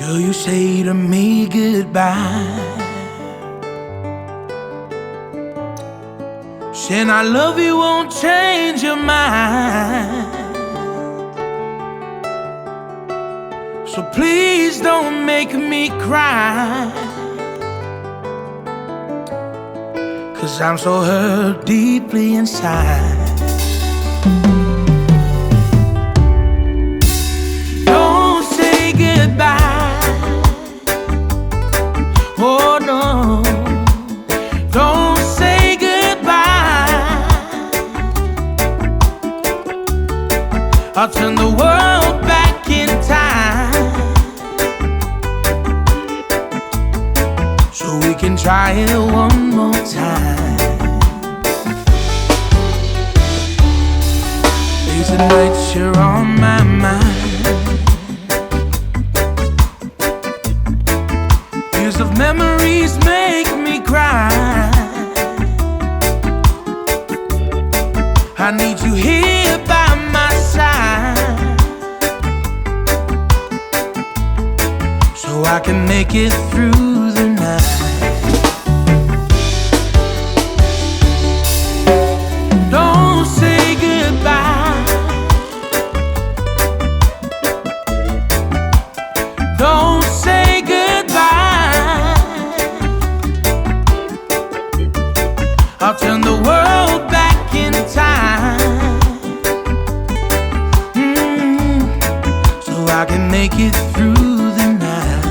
Girl, you say to me goodbye, saying I love you won't change your mind. So please don't make me cry, 'cause I'm so hurt deeply inside. Don't say goodbye, oh no. Don't say goodbye. I'll turn the world back in time, so we can try it one more time. Days and nights you're on my mind, years of memories make me cry. I need you here by my side, so I can make it through the night. Don't say goodbye, don't say goodbye. I'll turn the world back in time, so I can make it through the night.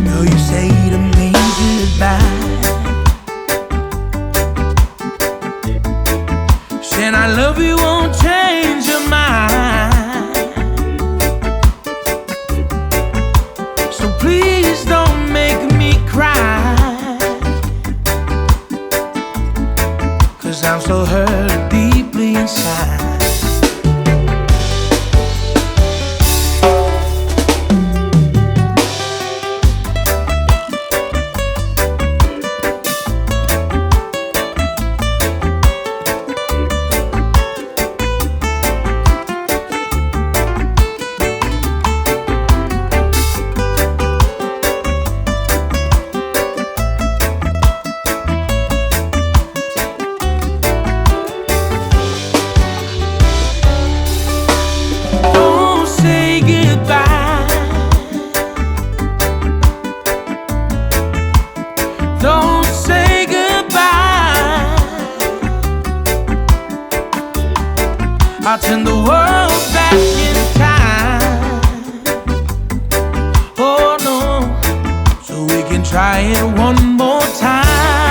Girl, you say to me goodbye, saying I love you won't change your mind. So please don't make me cry, 'cause I'm so hurt deeply inside. Don't say goodbye. I'll turn the world back in time, oh no, so we can try it one more time.